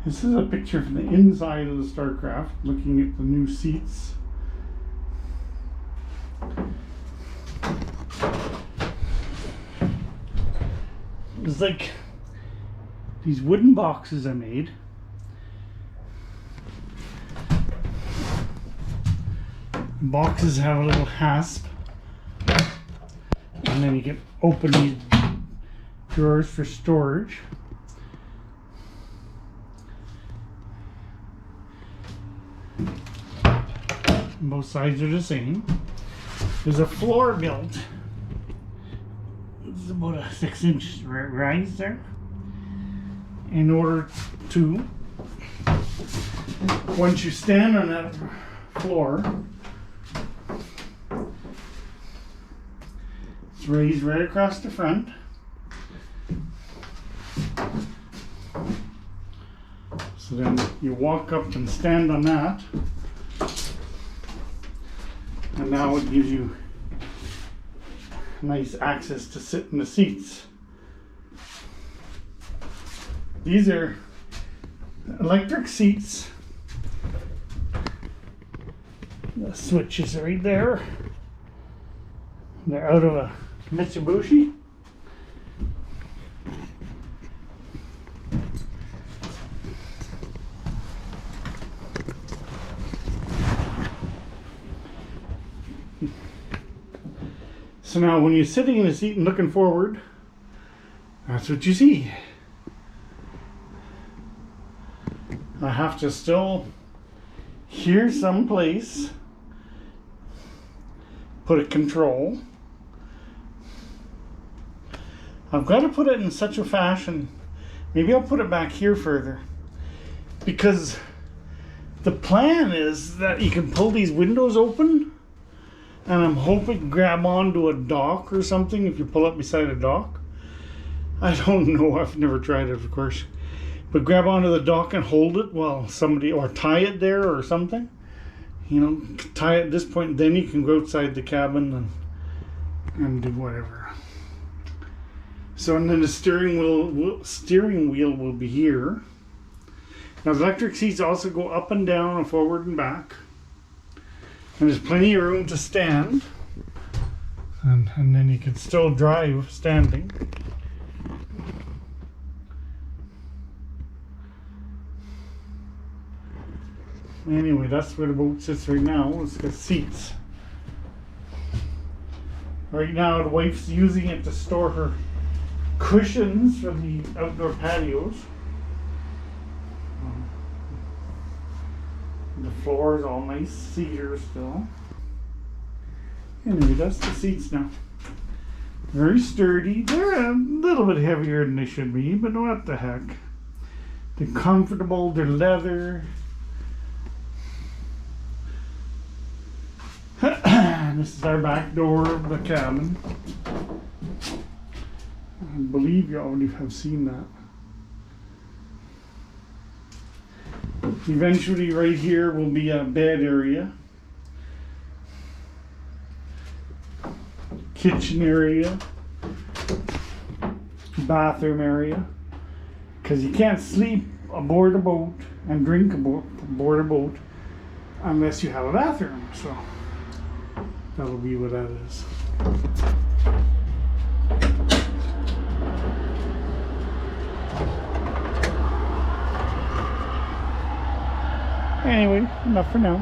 This is a picture from the inside of the StarCraft, looking at the new seats. It's like these wooden boxes I made. Boxes have a little hasp, and then you can open these drawers for storage. Both sides are the same. There's a floor built. It's about a 6-inch rise there. In order to, once you stand on that floor, it's raised right across the front. So then you walk up and stand on that. And now it gives you nice access to sit in the seats. These are electric seats. The switch is right there. They're out of a Mitsubishi. So now when you're sitting in a seat and looking forward, that's what you see. I have to still, here someplace, put a control. I've got to put it in such a fashion, maybe I'll put it back here further, because the plan is that you can pull these windows open, and I'm hoping grab onto a dock or something if you pull up beside a dock. I don't know, I've never tried it, of course. But grab onto the dock and hold it while somebody, or tie it there or something. You know, tie it at this point, then you can go outside the cabin and do whatever. So, and then the steering wheel will be here. Now the electric seats also go up and down and forward and back. And there's plenty of room to stand. And then you can still drive standing. Anyway, that's where the boat sits right now. It's got seats. Right now the wife's using it to store her cushions for the outdoor patios. The floor is all nice cedar still. Anyway, that's the seats now. Very sturdy. They're a little bit heavier than they should be, but what the heck. They're comfortable, they're leather. This is our back door of the cabin. I believe you already have seen that. Eventually right here will be a bed area. Kitchen area. Bathroom area. Because you can't sleep aboard a boat and drink aboard a boat unless you have a bathroom. So that'll be what that is. Anyway, enough for now.